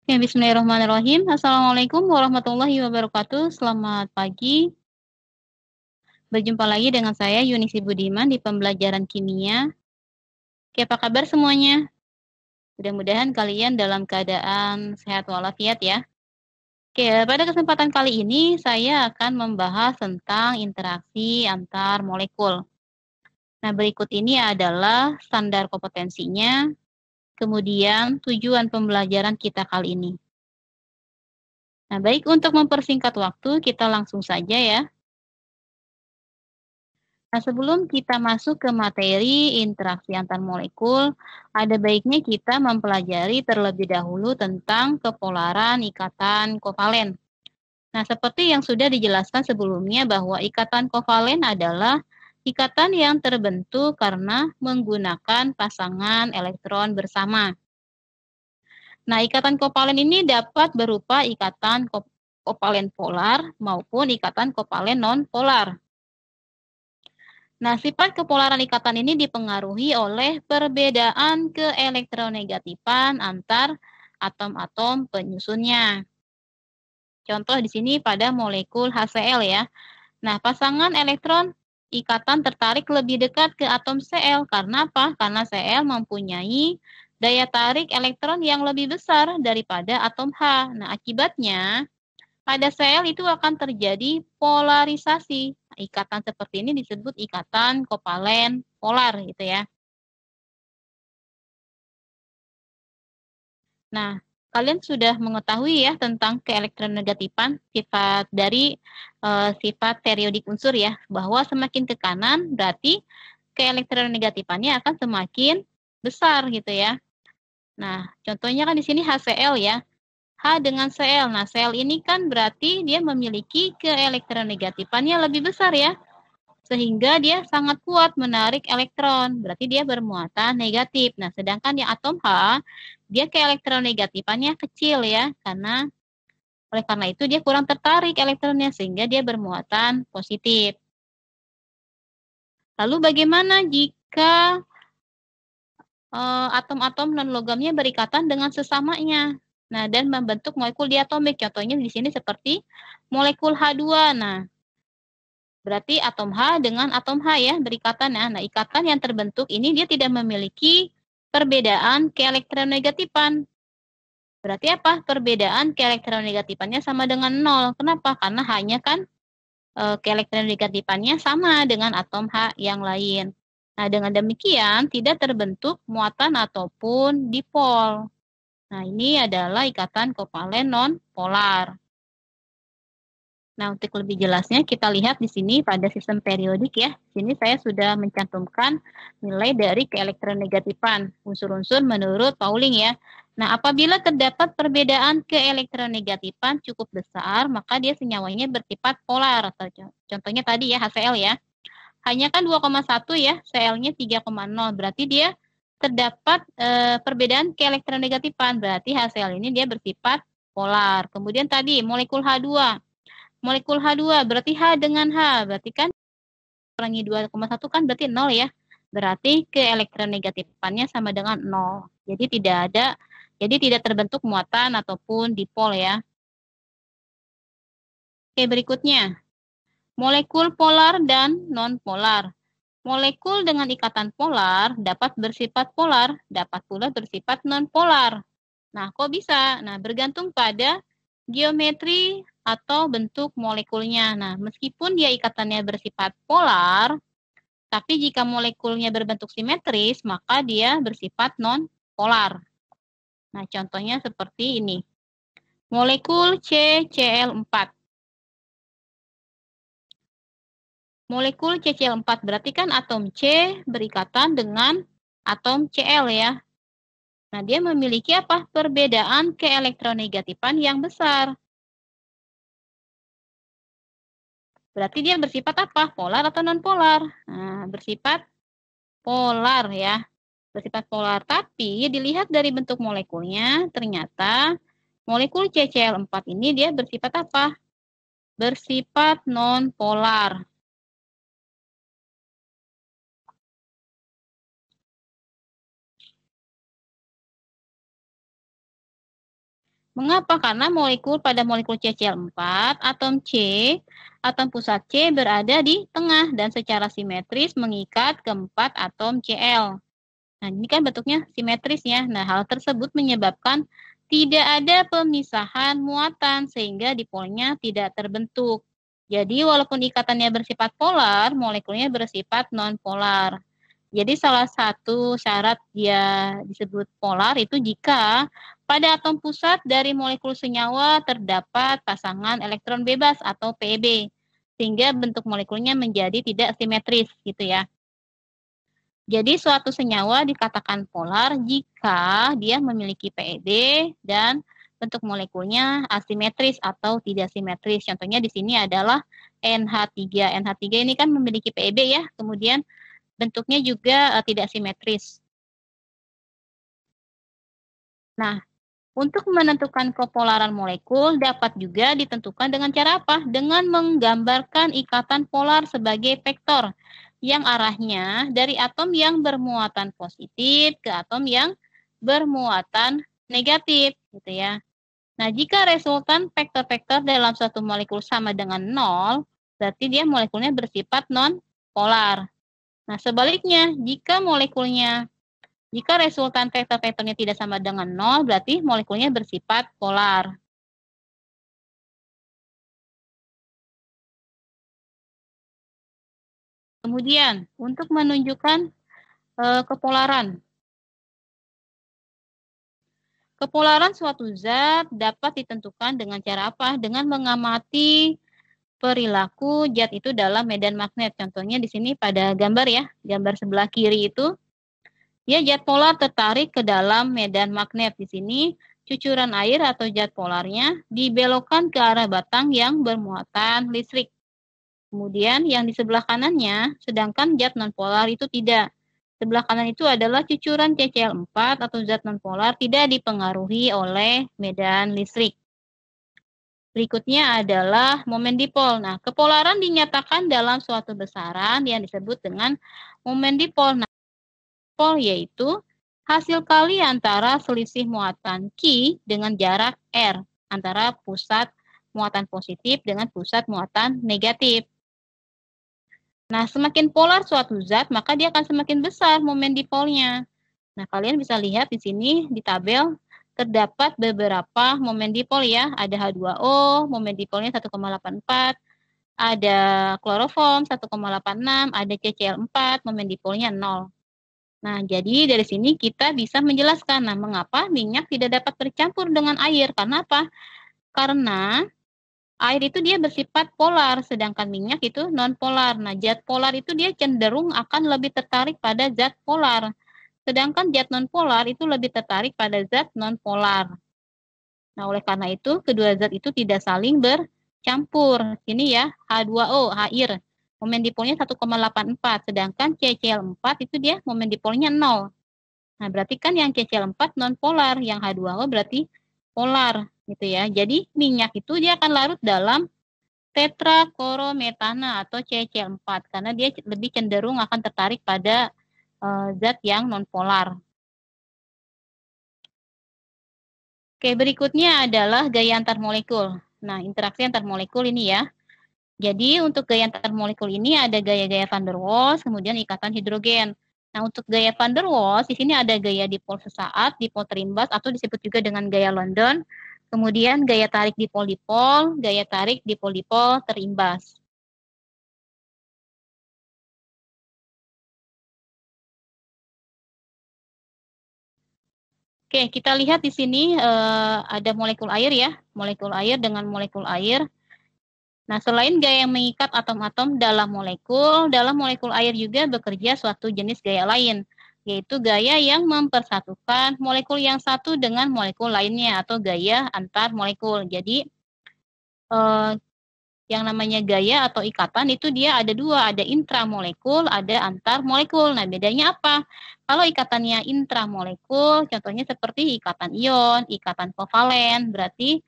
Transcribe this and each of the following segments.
Ya, bismillahirrahmanirrahim. Assalamualaikum warahmatullahi wabarakatuh. Selamat pagi. Berjumpa lagi dengan saya Yunisi Budiman di pembelajaran kimia. Oke, apa kabar semuanya? Mudah-mudahan kalian dalam keadaan sehat walafiat ya. Oke, pada kesempatan kali ini saya akan membahas tentang interaksi antar molekul. Nah, berikut ini adalah standar kompetensinya, kemudian tujuan pembelajaran kita kali ini. Nah, baik, untuk mempersingkat waktu, kita langsung saja ya. Nah, sebelum kita masuk ke materi interaksi antar molekul, ada baiknya kita mempelajari terlebih dahulu tentang kepolaran ikatan kovalen. Nah, seperti yang sudah dijelaskan sebelumnya bahwa ikatan kovalen adalah ikatan yang terbentuk karena menggunakan pasangan elektron bersama. Nah, ikatan kovalen ini dapat berupa ikatan kovalen polar maupun ikatan kovalen non-polar. Nah, sifat kepolaran ikatan ini dipengaruhi oleh perbedaan keelektronegatifan antar atom-atom penyusunnya. Contoh di sini pada molekul HCl ya. Nah, pasangan elektron ikatan tertarik lebih dekat ke atom Cl. Karena apa? Karena Cl mempunyai daya tarik elektron yang lebih besar daripada atom H. Nah, akibatnya pada sel itu akan terjadi polarisasi. Ikatan seperti ini disebut ikatan kovalen polar gitu ya. Nah, kalian sudah mengetahui ya tentang keelektronegatifan sifat dari sifat periodik unsur ya, bahwa semakin ke kanan berarti keelektronegatifannya akan semakin besar gitu ya. Nah, contohnya kan di sini HCl ya. H dengan Cl. Nah, Cl ini kan berarti dia memiliki keelektronegatifannya lebih besar ya. Sehingga dia sangat kuat menarik elektron. Berarti dia bermuatan negatif. Nah, sedangkan yang atom H, dia keelektronegatifannya kecil ya. Oleh karena itu dia kurang tertarik elektronnya sehingga dia bermuatan positif. Lalu bagaimana jika atom-atom non-logamnya berikatan dengan sesamanya? Nah, dan membentuk molekul diatomik. Contohnya di sini seperti molekul H2. Nah, berarti atom H dengan atom H ya berikatan ya. Nah, ikatan yang terbentuk ini dia tidak memiliki perbedaan keelektronegatifan. Berarti apa? Perbedaan keelektronegatifannya sama dengan 0. Kenapa? Karena hanya kan keelektronegatifannya sama dengan atom H yang lain. Nah, dengan demikian tidak terbentuk muatan ataupun dipol. Nah, ini adalah ikatan kovalen non-polar. Nah, untuk lebih jelasnya kita lihat di sini pada sistem periodik ya. Di sini saya sudah mencantumkan nilai dari keelektronegatifan unsur-unsur menurut Pauling ya. Nah, apabila terdapat perbedaan keelektronegatifan cukup besar, maka dia senyawanya bersifat polar. Contohnya tadi ya HCl ya. Hanya kan 2,1 ya, Cl-nya 3,0. Berarti dia terdapat perbedaan keelektronegatifan. Berarti HCl ini dia bersifat polar. Kemudian tadi molekul H2. Molekul H2 berarti H dengan H. Berarti kan kurangi 2,1 kan berarti 0 ya. Berarti keelektronegatifannya sama dengan 0. Jadi tidak terbentuk muatan ataupun dipol ya. Oke, berikutnya. Molekul polar dan non-polar. Molekul dengan ikatan polar dapat bersifat polar, dapat pula bersifat non-polar. Nah, kok bisa? Nah, bergantung pada geometri atau bentuk molekulnya. Nah, meskipun dia ikatannya bersifat polar, tapi jika molekulnya berbentuk simetris, maka dia bersifat non-polar. Nah, contohnya seperti ini. Molekul CCl4. Molekul CCl4 berarti kan atom C berikatan dengan atom Cl ya. Nah, dia memiliki apa? Perbedaan keelektronegatifan yang besar. Berarti dia bersifat apa? Polar atau non-polar? Nah, bersifat polar ya. Bersifat polar. Tapi dilihat dari bentuk molekulnya, ternyata molekul CCl4 ini dia bersifat apa? Bersifat non-polar. Mengapa? Karena pada molekul CCl4, atom pusat C berada di tengah dan secara simetris mengikat keempat atom Cl. Nah, ini kan bentuknya simetris ya. Nah, hal tersebut menyebabkan tidak ada pemisahan muatan sehingga dipolnya tidak terbentuk. Jadi, walaupun ikatannya bersifat polar, molekulnya bersifat non-polar. Jadi salah satu syarat dia disebut polar itu jika pada atom pusat dari molekul senyawa terdapat pasangan elektron bebas atau PEB, sehingga bentuk molekulnya menjadi tidak simetris gitu ya. Jadi suatu senyawa dikatakan polar jika dia memiliki PEB dan bentuk molekulnya asimetris atau tidak simetris. Contohnya di sini adalah NH3. NH3 ini kan memiliki PEB ya, kemudian bentuknya juga tidak simetris. Nah, untuk menentukan kepolaran molekul dapat juga ditentukan dengan cara apa? Dengan menggambarkan ikatan polar sebagai vektor yang arahnya dari atom yang bermuatan positif ke atom yang bermuatan negatif, gitu ya. Nah, jika resultan vektor-vektor dalam suatu molekul sama dengan 0, berarti dia molekulnya bersifat non-polar. Nah, sebaliknya, jika resultan vektor-vektornya tidak sama dengan 0, berarti molekulnya bersifat polar. Kemudian, untuk menunjukkan kepolaran. Kepolaran suatu zat dapat ditentukan dengan cara apa? Dengan mengamati perilaku zat itu dalam medan magnet. Contohnya di sini pada gambar ya, gambar sebelah kiri itu, dia zat polar tertarik ke dalam medan magnet. Di sini cucuran air atau zat polarnya dibelokkan ke arah batang yang bermuatan listrik. Kemudian yang di sebelah kanannya, sedangkan zat nonpolar itu tidak. Sebelah kanan itu adalah cucuran CCl4 atau zat nonpolar tidak dipengaruhi oleh medan listrik. Berikutnya adalah momen dipol. Nah, kepolaran dinyatakan dalam suatu besaran yang disebut dengan momen dipol. Nah, dipol yaitu hasil kali antara selisih muatan Q dengan jarak R antara pusat muatan positif dengan pusat muatan negatif. Nah, semakin polar suatu zat, maka dia akan semakin besar momen dipolnya. Nah, kalian bisa lihat di sini di tabel terdapat beberapa momen dipol ya. Ada H2O, momen dipolnya 1,84, ada kloroform 1,86, ada CCl4, momen dipolnya 0. Nah, jadi dari sini kita bisa menjelaskan, nah mengapa minyak tidak dapat bercampur dengan air. Karena apa? Karena air itu dia bersifat polar, sedangkan minyak itu non-polar. Nah, zat polar itu dia cenderung akan lebih tertarik pada zat polar. Sedangkan zat non-polar itu lebih tertarik pada zat non-polar. Nah, oleh karena itu, kedua zat itu tidak saling bercampur. Ini ya, H2O, air. Momen dipolnya 1,84, sedangkan CCl4 itu dia momen dipolnya 0. Nah, berarti kan yang CCl4 non-polar, yang H2O berarti polar, gitu ya. Jadi, minyak itu dia akan larut dalam tetraklorometana atau CCl4, karena dia lebih cenderung akan tertarik pada zat yang non-polar. Oke, berikutnya adalah gaya antar molekul. Nah, interaksi antar molekul ini ya. Jadi, untuk gaya antar molekul ini ada gaya-gaya van der Waals, kemudian ikatan hidrogen. Nah, untuk gaya van der Waals, di sini ada gaya dipol sesaat, dipol terimbas, atau disebut juga dengan gaya London. Kemudian gaya tarik dipol-dipol, gaya tarik dipol-dipol terimbas. Oke, kita lihat di sini ada molekul air ya, molekul air dengan molekul air. Nah, selain gaya yang mengikat atom-atom dalam molekul air juga bekerja suatu jenis gaya lain, yaitu gaya yang mempersatukan molekul yang satu dengan molekul lainnya atau gaya antar molekul. Jadi, yang namanya gaya atau ikatan itu dia ada dua, ada intramolekul, ada antar molekul. Nah, bedanya apa? Kalau ikatannya intramolekul, contohnya seperti ikatan ion, ikatan kovalen, berarti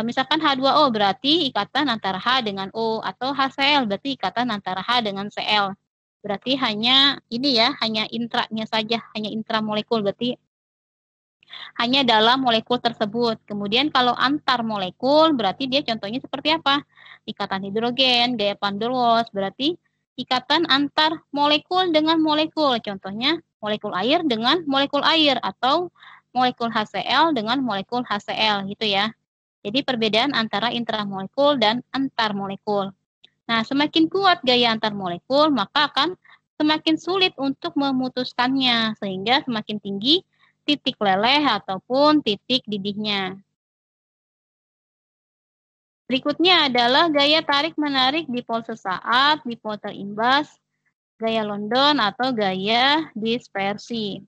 misalkan H2O berarti ikatan antara H dengan O, atau HCl berarti ikatan antara H dengan Cl. Berarti hanya ini ya, hanya intranya saja, hanya intramolekul, berarti hanya dalam molekul tersebut. Kemudian kalau antar molekul berarti dia contohnya seperti apa? Ikatan hidrogen, gaya van der Waals berarti ikatan antar molekul dengan molekul. Contohnya molekul air dengan molekul air atau molekul HCl dengan molekul HCl gitu ya. Jadi perbedaan antara intramolekul dan antar molekul. Nah, semakin kuat gaya antar molekul, maka akan semakin sulit untuk memutuskannya, sehingga semakin tinggi titik leleh ataupun titik didihnya. Berikutnya adalah gaya tarik-menarik dipol sesaat, dipol terimbas, gaya London atau gaya dispersi.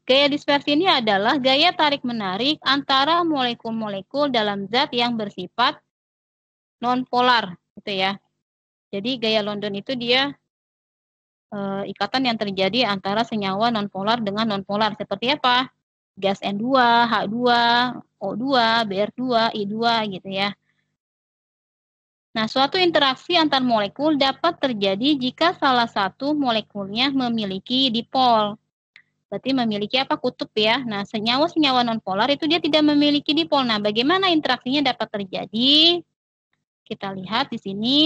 Gaya dispersi ini adalah gaya tarik-menarik antara molekul-molekul dalam zat yang bersifat non-polar, gitu ya. Jadi gaya London itu dia ikatan yang terjadi antara senyawa non-polar dengan non-polar. Seperti apa? Gas N2, H2, O2, Br2, I2 gitu ya. Nah, suatu interaksi antar molekul dapat terjadi jika salah satu molekulnya memiliki dipol. Berarti memiliki apa? Kutub ya. Nah, senyawa-senyawa nonpolar itu dia tidak memiliki dipol. Nah, bagaimana interaksinya dapat terjadi? Kita lihat di sini.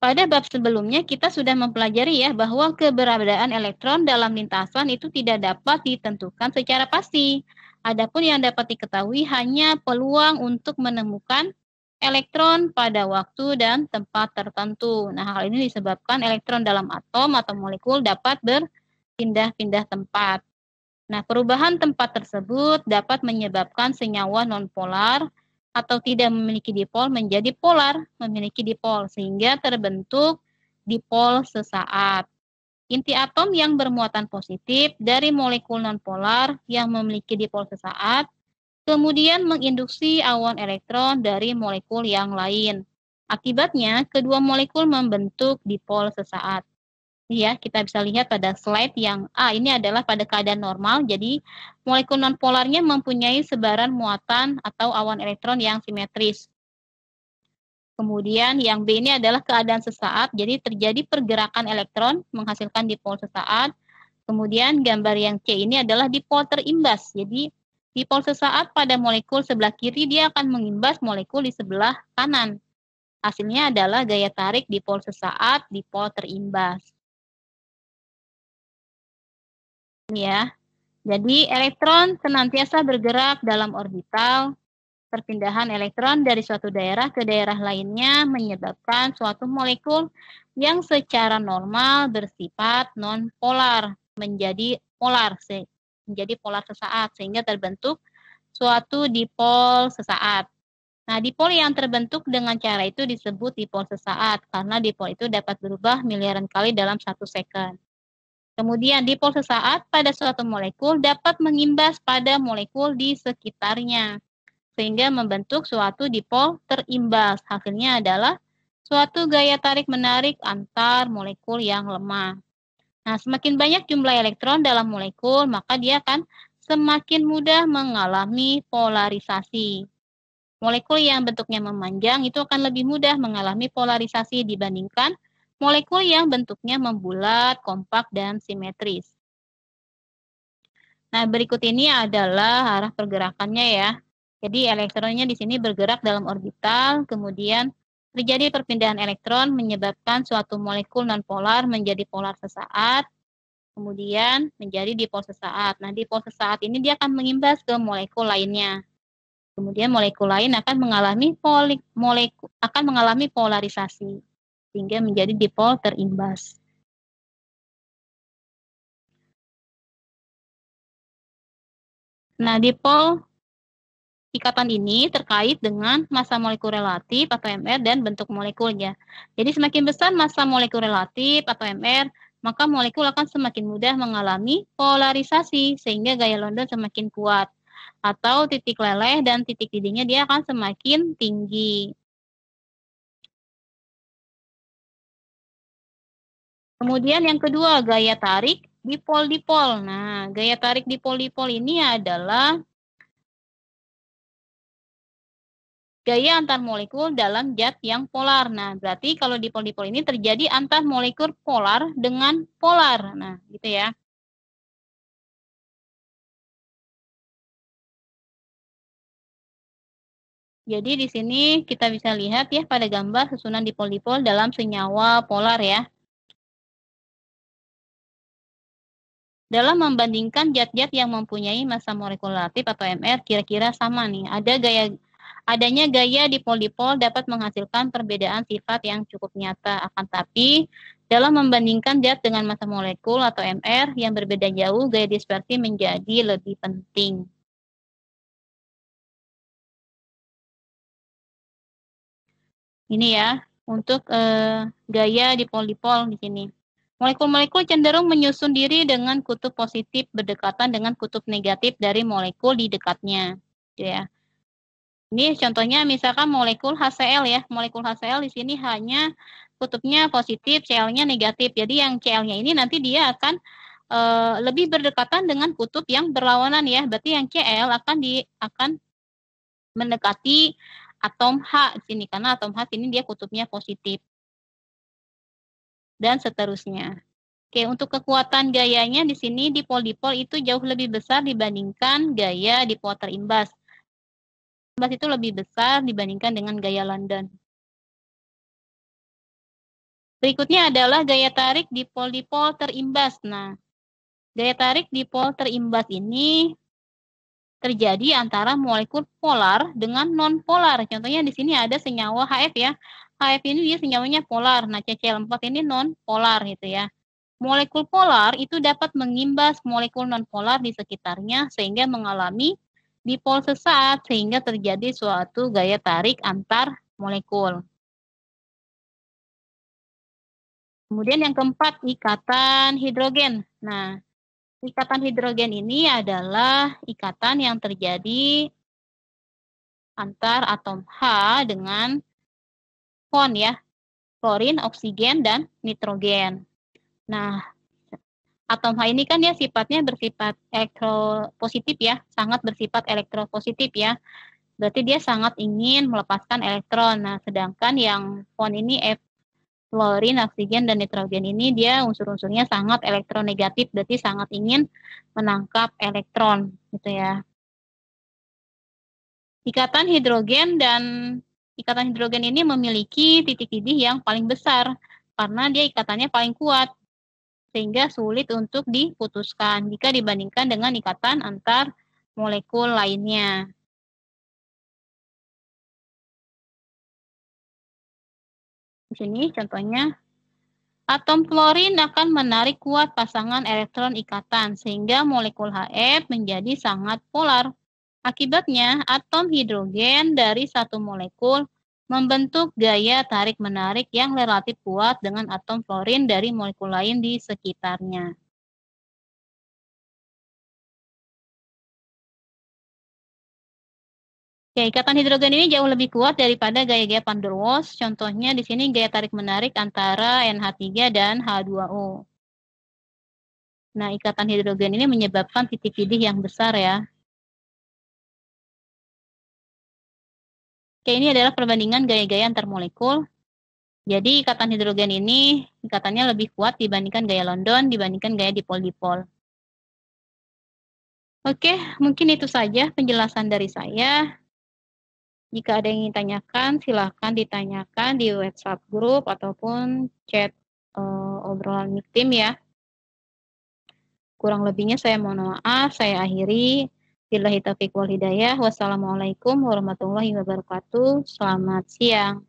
Pada bab sebelumnya kita sudah mempelajari ya bahwa keberadaan elektron dalam lintasan itu tidak dapat ditentukan secara pasti. Adapun yang dapat diketahui hanya peluang untuk menemukan elektron pada waktu dan tempat tertentu. Nah, hal ini disebabkan elektron dalam atom atau molekul dapat berpindah-pindah tempat. Nah, perubahan tempat tersebut dapat menyebabkan senyawa nonpolar atau tidak memiliki dipol menjadi polar, memiliki dipol, sehingga terbentuk dipol sesaat. Inti atom yang bermuatan positif dari molekul nonpolar yang memiliki dipol sesaat, kemudian menginduksi awan elektron dari molekul yang lain. Akibatnya, kedua molekul membentuk dipol sesaat. Ya, kita bisa lihat pada slide yang A ini adalah pada keadaan normal, jadi molekul nonpolarnya mempunyai sebaran muatan atau awan elektron yang simetris. Kemudian yang B ini adalah keadaan sesaat, jadi terjadi pergerakan elektron menghasilkan dipol sesaat. Kemudian gambar yang C ini adalah dipol terimbas, jadi dipol sesaat pada molekul sebelah kiri dia akan mengimbas molekul di sebelah kanan. Hasilnya adalah gaya tarik dipol sesaat, dipol terimbas. Ya. Jadi elektron senantiasa bergerak dalam orbital. Perpindahan elektron dari suatu daerah ke daerah lainnya menyebabkan suatu molekul yang secara normal bersifat non-polar menjadi polar, menjadi polar sesaat sehingga terbentuk suatu dipol sesaat. Nah, dipol yang terbentuk dengan cara itu disebut dipol sesaat karena dipol itu dapat berubah miliaran kali dalam 1 second. Kemudian dipol sesaat pada suatu molekul dapat mengimbas pada molekul di sekitarnya, sehingga membentuk suatu dipol terimbas. Hasilnya adalah suatu gaya tarik-menarik antar molekul yang lemah. Nah, semakin banyak jumlah elektron dalam molekul, maka dia akan semakin mudah mengalami polarisasi. Molekul yang bentuknya memanjang itu akan lebih mudah mengalami polarisasi dibandingkan molekul yang bentuknya membulat, kompak, dan simetris. Nah, berikut ini adalah arah pergerakannya ya. Jadi elektronnya di sini bergerak dalam orbital, kemudian terjadi perpindahan elektron menyebabkan suatu molekul nonpolar menjadi polar sesaat, kemudian menjadi dipol sesaat. Nah, dipol sesaat ini dia akan mengimbas ke molekul lainnya. Kemudian molekul lain akan mengalami polarisasi sehingga menjadi dipol terimbas. Nah, dipol ikatan ini terkait dengan massa molekul relatif atau MR dan bentuk molekulnya. Jadi semakin besar massa molekul relatif atau MR, maka molekul akan semakin mudah mengalami polarisasi sehingga gaya London semakin kuat. Atau titik leleh dan titik didihnya dia akan semakin tinggi. Kemudian yang kedua, gaya tarik dipol-dipol. Nah, gaya tarik dipol-dipol ini adalah gaya antar molekul dalam zat yang polar. Nah, berarti kalau dipol-dipol ini terjadi antar molekul polar dengan polar. Nah, gitu ya. Jadi di sini kita bisa lihat ya pada gambar susunan dipol-dipol dalam senyawa polar ya. Dalam membandingkan zat-zat yang mempunyai massa molekul relatif atau MR kira-kira sama nih. Adanya gaya dipol-dipol dapat menghasilkan perbedaan sifat yang cukup nyata. Akan tapi dalam membandingkan zat dengan massa molekul atau MR yang berbeda jauh, gaya dispersi menjadi lebih penting. Ini ya, untuk gaya dipol-dipol di sini. Molekul-molekul cenderung menyusun diri dengan kutub positif berdekatan dengan kutub negatif dari molekul di dekatnya. Gitu ya. Ini contohnya misalkan molekul HCl ya. Molekul HCl di sini hanya kutubnya positif, Cl-nya negatif. Jadi yang Cl-nya ini nanti dia akan lebih berdekatan dengan kutub yang berlawanan ya. Berarti yang Cl akan mendekati atom H di sini karena atom H ini dia kutubnya positif. Dan seterusnya. Oke, untuk kekuatan gayanya di sini dipol-dipol itu jauh lebih besar dibandingkan gaya dipol terimbas. Terimbas itu lebih besar dibandingkan dengan gaya London. Berikutnya adalah gaya tarik dipol-dipol terimbas. Nah, gaya tarik dipol terimbas ini terjadi antara molekul polar dengan non-polar. Contohnya di sini ada senyawa HF ya. HF ini dia senyawanya polar. Nah, CCl4 ini non-polar gitu ya. Molekul polar itu dapat mengimbas molekul non-polar di sekitarnya sehingga mengalami dipol sesat sehingga terjadi suatu gaya tarik antar molekul. Kemudian yang keempat, ikatan hidrogen. Nah, ikatan hidrogen ini adalah ikatan yang terjadi antar atom H dengan fon ya, klorin, oksigen, dan nitrogen. Nah, atom H ini kan dia sifatnya bersifat elektropositif ya, sangat bersifat elektropositif ya. Berarti dia sangat ingin melepaskan elektron. Nah, sedangkan yang fon ini fluorin, oksigen, dan nitrogen ini dia unsur-unsurnya sangat elektronegatif, berarti sangat ingin menangkap elektron gitu ya. Ikatan hidrogen ini memiliki titik didih yang paling besar karena dia ikatannya paling kuat sehingga sulit untuk diputuskan jika dibandingkan dengan ikatan antar molekul lainnya. Di sini contohnya, atom klorin akan menarik kuat pasangan elektron ikatan sehingga molekul HF menjadi sangat polar. Akibatnya, atom hidrogen dari satu molekul membentuk gaya tarik-menarik yang relatif kuat dengan atom klorin dari molekul lain di sekitarnya. Oke, ikatan hidrogen ini jauh lebih kuat daripada gaya-gaya van der Waals. Contohnya di sini gaya tarik-menarik antara NH3 dan H2O. Nah, ikatan hidrogen ini menyebabkan titik didih yang besar ya. Oke, ini adalah perbandingan gaya-gaya antar molekul. Jadi ikatan hidrogen ini ikatannya lebih kuat dibandingkan gaya London, dibandingkan gaya dipol-dipol. Oke, mungkin itu saja penjelasan dari saya. Jika ada yang ingin tanyakan, silahkan ditanyakan di WhatsApp grup ataupun chat obrolan meeting ya. Kurang lebihnya saya mohon maaf, saya akhiri. Billahi taufiq wal hidayah. Wassalamualaikum warahmatullahi wabarakatuh. Selamat siang.